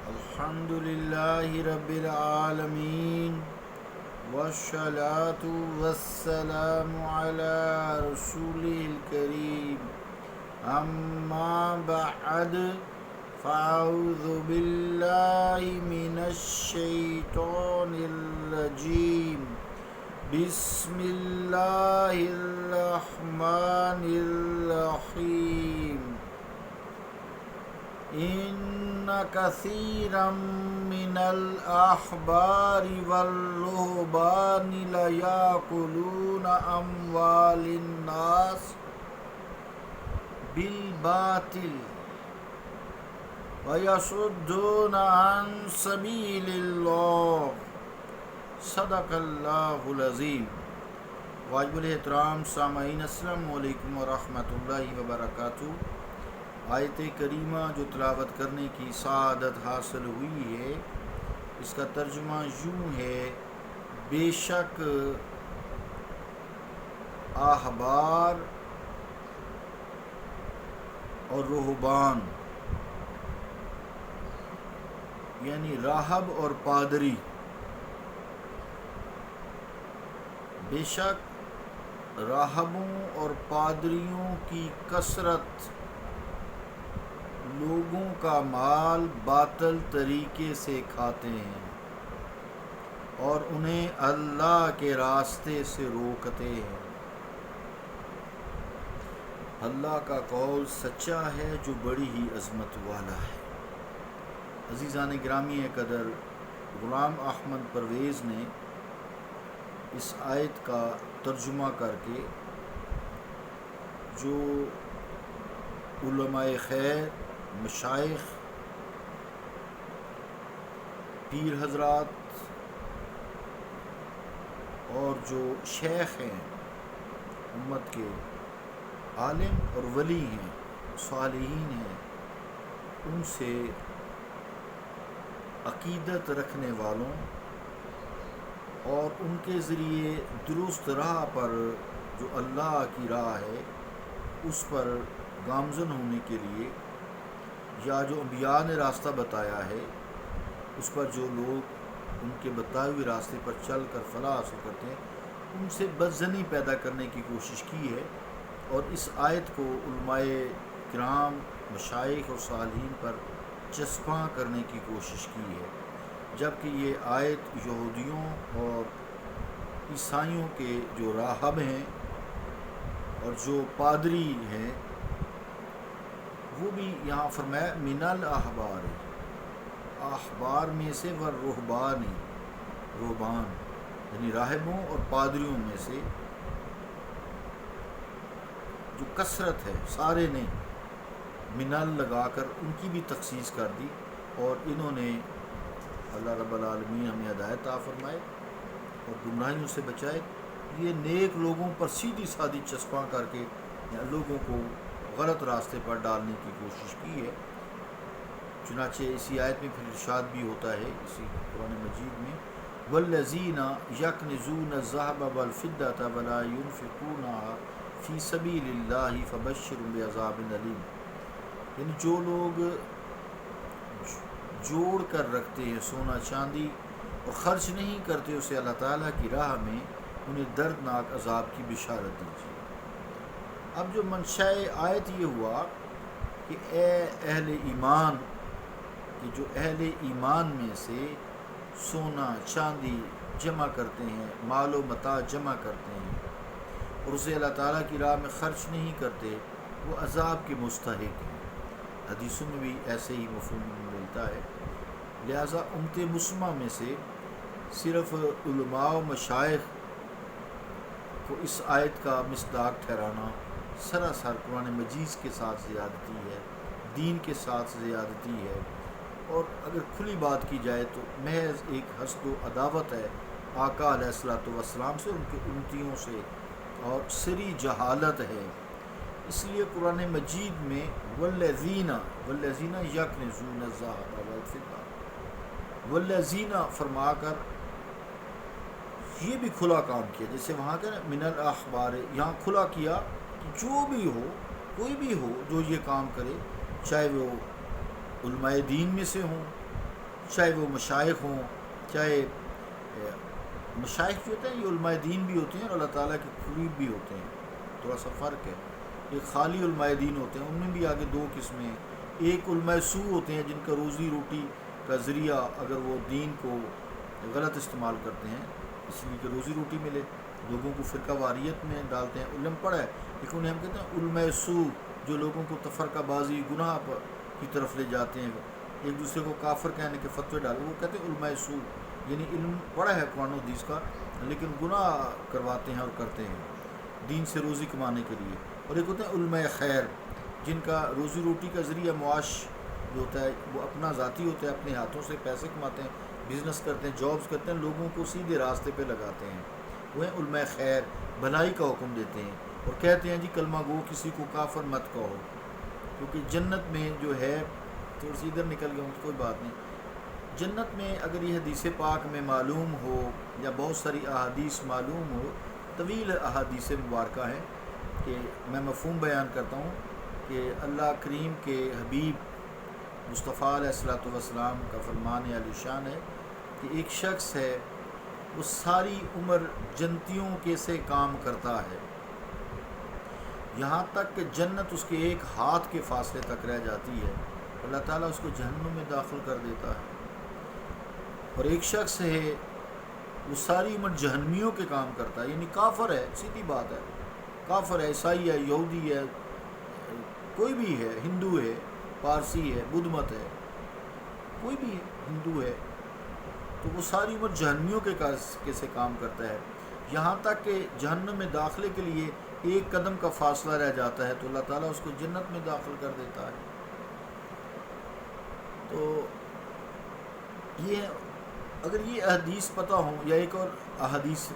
الحمد لله رب العالمين والصلاة والسلام على رسوله الكريم أما بعد فأعوذ بالله من الشيطان الرجيم بسم الله الرحمن الرحيم إن كثيرا من الأحبار والرهبان ليأكلون أموال الناس بالباطل ويصدون عن سبيل الله صدق اللہ العظیم۔ واجب الاحترام سامعین السلام علیکم ورحمۃ اللہ وبرکاتہ۔ آیت کریمہ جو تلاوت کرنے کی سعادت حاصل ہوئی ہے، اس کا ترجمہ یوں ہے: بے شک احبار اور رہبان یعنی راہب اور پادری، بے شک راہبوں اور پادریوں کی کثرت لوگوں کا مال باطل طریقے سے کھاتے ہیں اور انہیں اللہ کے راستے سے روکتے ہیں۔ اللہ کا قول سچا ہے جو بڑی ہی عظمت والا ہے۔ عزیزان گرامی قدر، غلام احمد پرویز نے اس آیت کا ترجمہ کر کے جو علماء خیر، مشائخ، پیر حضرات اور جو شیخ ہیں، امت کے عالم اور ولی ہیں، صالحین ہیں، ان سے عقیدت رکھنے والوں اور ان کے ذریعے درست راہ پر جو اللہ کی راہ ہے اس پر گامزن ہونے کے لیے، یا جو انبیاء نے راستہ بتایا ہے اس پر جو لوگ ان کے بتائے ہوئے راستے پر چل کر فلاح حاصل کرتے ہیں، ان سے بدظنی پیدا کرنے کی کوشش کی ہے، اور اس آیت کو علماء کرام، مشائخ اور صالحین پر چسپاں کرنے کی کوشش کی ہے، جبکہ یہ آیت یہودیوں اور عیسائیوں کے جو راہب ہیں اور جو پادری ہیں، وہ بھی یہاں فرمایا من الاحبار، احبار میں سے، والرہبان، رہبان یعنی راہبوں اور پادریوں میں سے، جو کثرت ہے، سارے نے منال لگا کر ان کی بھی تخصیص کر دی، اور انہوں نے اللہ رب العالمین ہمیں ہدایت عطا فرمائے اور گمراہیوں سے بچائے، یہ نیک لوگوں پر سیدھی سادھی چسپاں کر کے لوگوں کو غلط راستے پر ڈالنے کی کوشش کی ہے۔ چنانچہ اسی آیت میں پھر ارشاد بھی ہوتا ہے اسی قرآن مجید میں: والذین یکنزون الذھب والفضة ولا ينفقونها فی سبیل اللہ فبشرهم بعذاب علیم، یعنی جو لوگ جوڑ کر رکھتے ہیں سونا چاندی اور خرچ نہیں کرتے اسے اللہ تعالیٰ کی راہ میں، انہیں دردناک عذاب کی بشارت دیجیے۔ اب جو منشاء آیت یہ ہوا کہ اے اہل ایمان، کہ جو اہل ایمان میں سے سونا چاندی جمع کرتے ہیں، مال و متاع جمع کرتے ہیں اور اسے اللہ تعالیٰ کی راہ میں خرچ نہیں کرتے، وہ عذاب کے مستحق ہیں۔ حدیثوں میں بھی ایسے ہی مفہوم ملتا ہے۔ لہٰذا امت مسلمہ میں سے صرف علماء و مشائخ کو اس آیت کا مصداق ٹھہرانا سراسر قرآن مجید کے ساتھ زیادتی ہے، دین کے ساتھ زیادتی ہے، اور اگر کھلی بات کی جائے تو محض ایک حسد و عداوت ہے آقا علیہ الصلوۃ والسلام سے، ان کے امتیوں سے، اور سری جہالت ہے۔ اس لیے قرآن مجید میں والذین یکنزون الذھب والفضة، والذین فرما کر یہ بھی کھلا کام کیا، جیسے وہاں کا من الاحبار، یہاں کھلا کیا کہ جو بھی ہو، کوئی بھی ہو جو یہ کام کرے، چاہے وہ علماء دین میں سے ہوں چاہے وہ مشائخ ہوں، چاہے مشائخ جو ہوتے ہیں یہ علماء دین بھی ہوتے ہیں اور اللہ تعالیٰ کے قریب بھی ہوتے ہیں، تھوڑا سا فرق ہے۔ ایک خالی علماء دین ہوتے ہیں، ان میں بھی آگے دو قسمیں ہیں۔ ایک علماء سو ہوتے ہیں جن کا روزی روٹی کا ذریعہ اگر وہ دین کو غلط استعمال کرتے ہیں اس لیے کہ روزی روٹی ملے، لوگوں کو فرقہ واریت میں ڈالتے ہیں، علم پڑھا ہے لیکن انہیں ہم کہتے ہیں علماء سو، جو لوگوں کو تفرقہ بازی گناہ کی طرف لے جاتے ہیں، ایک دوسرے کو کافر کہنے کے فتوے ڈالے، وہ کہتے ہیں علماء سو، یعنی علم پڑھا ہے قرآن و حدیث کا لیکن گناہ کرواتے ہیں اور کرتے ہیں دین سے روزی کمانے کے لیے۔ اور ایک ہوتے ہیں علماء خیر، جن کا روزی روٹی کا ذریعہ معاش جو ہوتا ہے وہ اپنا ذاتی ہوتا ہے، اپنے ہاتھوں سے پیسے کماتے ہیں، بزنس کرتے ہیں، جابز کرتے ہیں، لوگوں کو سیدھے راستے پہ لگاتے ہیں، وہ ہیں علماء خیر، بھلائی کا حکم دیتے ہیں اور کہتے ہیں جی کلمہ گو کسی کو کافر مت کہو، کیونکہ جنت میں جو ہے، تھوڑی سی ادھر نکل گیا ہوں کوئی بات نہیں، جنت میں اگر یہ حدیث پاک میں معلوم ہو یا بہت ساری احادیث معلوم ہو، طویل احادیث مبارکہ ہیں کہ میں مفہوم بیان کرتا ہوں کہ اللہ کریم کے حبیب مصطفیٰ علیہ الصلوۃ والسلام کا فرمان عالی شان ہے کہ ایک شخص ہے وہ ساری عمر جنتیوں کے سے کام کرتا ہے یہاں تک کہ جنت اس کے ایک ہاتھ کے فاصلے تک رہ جاتی ہے، اللہ تعالیٰ اس کو جہنم میں داخل کر دیتا ہے۔ اور ایک شخص ہے وہ ساری عمر جہنمیوں کے کام کرتا ہے، یعنی کافر ہے، سیدھی بات ہے، کافر ہے، عیسائی ہے، یہودی ہے، کوئی بھی ہے، ہندو ہے، پارسی ہے، بدھ مت ہے، کوئی بھی ہے، ہندو ہے، تو وہ ساری عمر جہنمیوں کے سے کام کرتا ہے، یہاں تک کہ جہنم میں داخلے کے لیے ایک قدم کا فاصلہ رہ جاتا ہے تو اللہ تعالیٰ اس کو جنت میں داخل کر دیتا ہے۔ تو یہ اگر یہ احادیث پتہ ہوں، یا ایک اور احادیث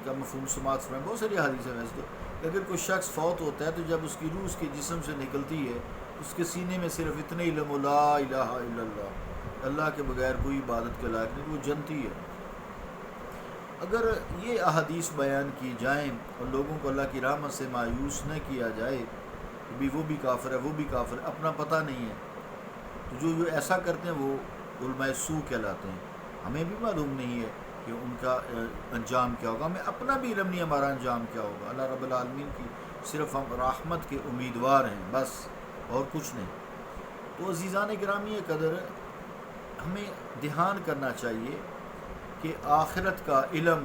کا مفہوم سماعت فرمائیں، بہت ساری احادیث ہیں ویسے تو، اگر کوئی شخص فوت ہوتا ہے تو جب اس کی روح اس کے جسم سے نکلتی ہے اس کے سینے میں صرف اتنے علم لا الہ الا اللہ، اللہ کے بغیر کوئی عبادت کے لائق نہیں، وہ جنتی ہے۔ اگر یہ احادیث بیان کی جائیں اور لوگوں کو اللہ کی رحمت سے مایوس نہ کیا جائے کہ بھی وہ بھی کافر ہے وہ بھی کافر ہے، اپنا پتہ نہیں ہے، تو جو ایسا کرتے ہیں وہ علماء سو کہلاتے ہیں۔ ہمیں بھی معلوم نہیں ہے کہ ان کا انجام کیا ہوگا، ہمیں اپنا بھی علم نہیں ہمارا انجام کیا ہوگا، اللہ رب العالمین کی صرف ہم رحمت کے امیدوار ہیں بس، اور کچھ نہیں۔ تو عزیزان گرامی قدر، ہمیں دھیان کرنا چاہیے کہ آخرت کا علم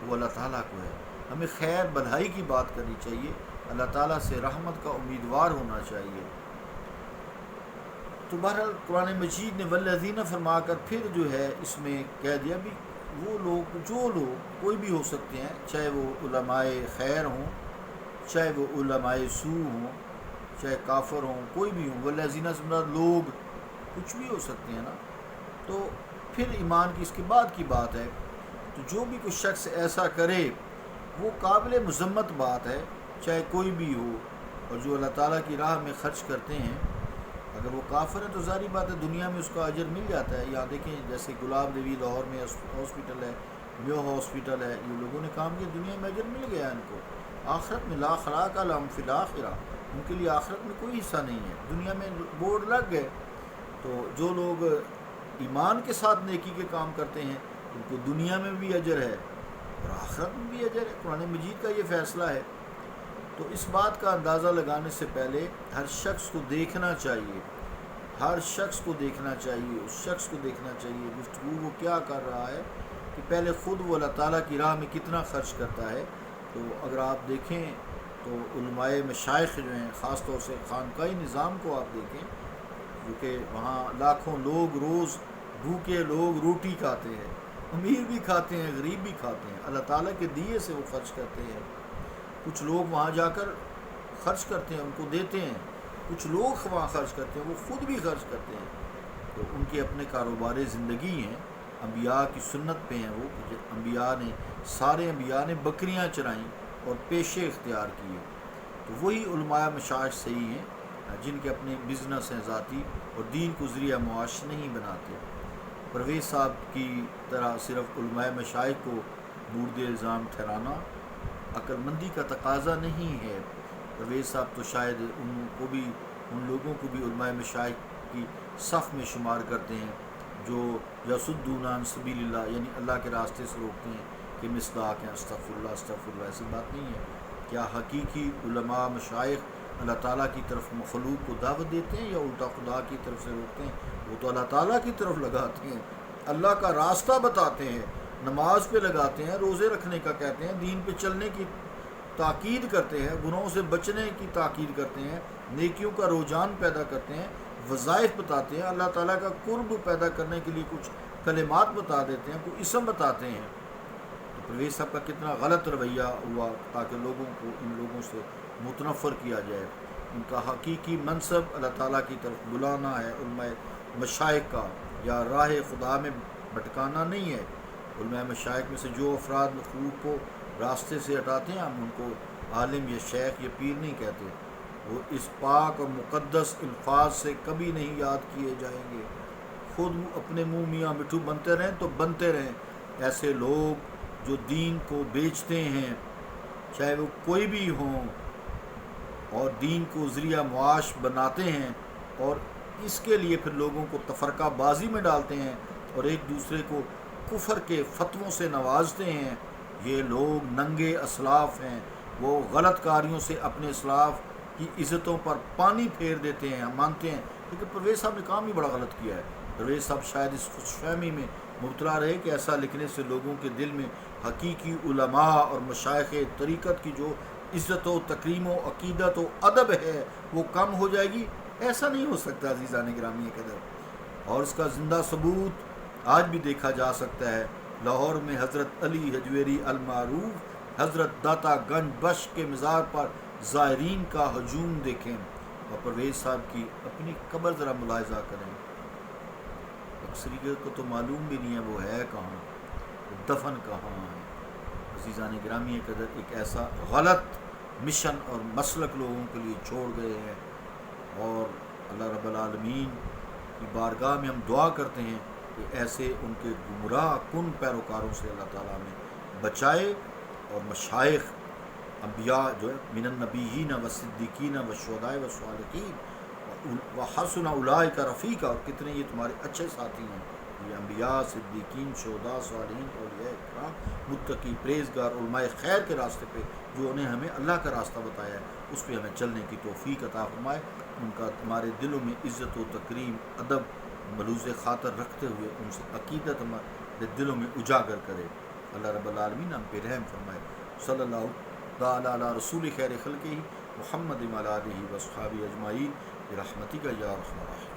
وہ اللہ تعالیٰ کو ہے، ہمیں خیر بھلائی کی بات کرنی چاہیے، اللہ تعالیٰ سے رحمت کا امیدوار ہونا چاہیے۔ تو بہرحال قرآن مجید نے والذین فرما کر پھر جو ہے اس میں کہہ دیا بھی وہ لوگ، جو لوگ کوئی بھی ہو سکتے ہیں، چاہے وہ علماء خیر ہوں، چاہے وہ علماء سو ہوں، چاہے کافر ہوں، کوئی بھی ہوں، والذین سے مراد لوگ کچھ بھی ہو سکتے ہیں نا۔ تو پھر ایمان کی اس کے بعد کی بات ہے، تو جو بھی کوئی شخص ایسا کرے وہ قابل مذمت بات ہے، چاہے کوئی بھی ہو، اور جو اللہ تعالیٰ کی راہ میں خرچ کرتے ہیں اگر وہ کافر ہے تو ظاہری بات ہے دنیا میں اس کا اجر مل جاتا ہے۔ یہاں دیکھیں جیسے گلاب دیوی لاہور میں ہاسپٹل ہے، میو ہاسپٹل ہے، یہ لوگوں نے کام کیا، دنیا میں اجر مل گیا ان کو، آخرت میں لا خلاق لهم فی الآخرہ، ان کے لیے آخرت میں کوئی حصہ نہیں ہے، دنیا میں بورڈ لگ گئے۔ تو جو لوگ ایمان کے ساتھ نیکی کے کام کرتے ہیں ان کو دنیا میں بھی اجر ہے اور آخرت میں بھی اجر ہے، قرآن مجید کا یہ فیصلہ ہے۔ تو اس بات کا اندازہ لگانے سے پہلے ہر شخص کو دیکھنا چاہیے، ہر شخص کو دیکھنا چاہیے، اس شخص کو دیکھنا چاہیے گفتگو وہ کیا کر رہا ہے، کہ پہلے خود وہ اللہ تعالیٰ کی راہ میں کتنا خرچ کرتا ہے۔ تو اگر آپ دیکھیں تو علماء مشائخ جو ہیں، خاص طور سے خانقاہی نظام کو آپ دیکھیں، کیونکہ وہاں لاکھوں لوگ روز بھوکے لوگ روٹی کھاتے ہیں، امیر بھی کھاتے ہیں، غریب بھی کھاتے ہیں، اللہ تعالیٰ کے دیے سے وہ خرچ کرتے ہیں۔ کچھ لوگ وہاں جا کر خرچ کرتے ہیں، ان کو دیتے ہیں، کچھ لوگ وہاں خرچ کرتے ہیں، وہ خود بھی خرچ کرتے ہیں، تو ان کے اپنے کاروبار زندگی ہیں، انبیاء کی سنت پہ ہیں وہ، سارے انبیاء نے بکریاں چرائیں اور پیشے اختیار کیے، تو وہی علماء مشائخ صحیح ہیں جن کے اپنے بزنس ہیں ذاتی اور دین کو ذریعہ معاش نہیں بناتے۔ پرویز صاحب کی طرح صرف علماء مشائخ کو مورد الزام ٹھہرانا عقل مندی کا تقاضا نہیں ہے۔ پرویز صاحب تو شاید ان لوگوں کو بھی علماء مشائخ کی صف میں شمار کرتے ہیں جو یصدون عن سبیل اللہ یعنی اللہ کے راستے سے روکتے ہیں کہ مصداق ہیں استغفر اللہ، ایسی بات نہیں ہے۔ کیا حقیقی علماء مشائخ اللہ تعالیٰ کی طرف مخلوق کو دعوت دیتے ہیں یا الٹا خدا کی طرف سے روکتے ہیں؟ وہ تو اللہ تعالیٰ کی طرف لگاتے ہیں، اللہ کا راستہ بتاتے ہیں، نماز پہ لگاتے ہیں، روزے رکھنے کا کہتے ہیں، دین پہ چلنے کی تاکید کرتے ہیں، گناہوں سے بچنے کی تاکید کرتے ہیں، نیکیوں کا رجحان پیدا کرتے ہیں، وظائف بتاتے ہیں، اللہ تعالیٰ کا قرب پیدا کرنے کے لیے کچھ کلمات بتا دیتے ہیں، کوئی اسم بتاتے ہیں۔ تو پرویز صاحب کا کتنا غلط رویہ ہوا تاکہ لوگوں کو ان لوگوں سے متنفر کیا جائے۔ ان کا حقیقی منصب اللہ تعالیٰ کی طرف بلانا ہے، علماء مشائخ کا یا راہ خدا میں بھٹکانا نہیں ہے۔ علماء مشائخ میں سے جو افراد مخلوق کو راستے سے ہٹاتے ہیں ہم ان کو عالم یا شیخ یا پیر نہیں کہتے، وہ اس پاک اور مقدس الفاظ سے کبھی نہیں یاد کیے جائیں گے۔ خود اپنے منہ میاں مٹھو بنتے رہیں تو بنتے رہیں۔ ایسے لوگ جو دین کو بیچتے ہیں چاہے وہ کوئی بھی ہوں اور دین کو ذریعہ معاش بناتے ہیں اور اس کے لیے پھر لوگوں کو تفرقہ بازی میں ڈالتے ہیں اور ایک دوسرے کو کفر کے فتووں سے نوازتے ہیں، یہ لوگ ننگے اسلاف ہیں۔ وہ غلط کاریوں سے اپنے اسلاف کی عزتوں پر پانی پھیر دیتے ہیں، ہم مانتے ہیں، لیکن پرویز صاحب نے کام ہی بڑا غلط کیا ہے۔ پرویز صاحب شاید اس خوش فہمی میں مبتلا رہے کہ ایسا لکھنے سے لوگوں کے دل میں حقیقی علماء اور مشائخ طریقت کی جو عزت و تکریم و عقیدت و ادب ہے وہ کم ہو جائے گی۔ ایسا نہیں ہو سکتا عزیزان گرامی قدر، اور اس کا زندہ ثبوت آج بھی دیکھا جا سکتا ہے۔ لاہور میں حضرت علی حجویری المعروف حضرت داتا گنج بخش کے مزار پر زائرین کا ہجوم دیکھیں اور پرویز صاحب کی اپنی قبر ذرا ملاحظہ کریں۔ اکثریت کو تو معلوم بھی نہیں ہے وہ ہے کہاں، دفن کہاں ہے۔ عزیزان گرامی قدر ایک ایسا غلط مشن اور مسلک لوگوں کے لیے چھوڑ گئے ہیں، اور اللہ رب العالمین کی بارگاہ میں ہم دعا کرتے ہیں کہ ایسے ان کے گمراہ کن پیروکاروں سے اللہ تعالیٰ میں بچائے، اور مشائخ انبیاء جو ہے من النبیین و صدیقین و شہداء و صالحین و حسن اولئک رفیقا، اور کتنے یہ تمہارے اچھے ساتھی ہیں، یہ انبیاء، صدیقین، شہداء، صالحین، اولیاء کرام، متقی، پرہیزگار، علماء خیر کے راستے پہ جو انہیں ہمیں اللہ کا راستہ بتایا ہے اس پہ ہمیں چلنے کی توفیق عطا فرمائے۔ ان کا ہمارے دلوں میں عزت و تکریم، ادب، ملوز خاطر رکھتے ہوئے ان سے عقیدت ہمارے دلوں میں اجاگر کرے۔ اللہ رب العالمین ہم پہ رحم فرمائے۔ صلی اللہ تعالیٰ علی رسول خیر خلقہ محمد وعلی آلہ و اصحابہ اجمعین برحمتک یا ارحم الراحمین۔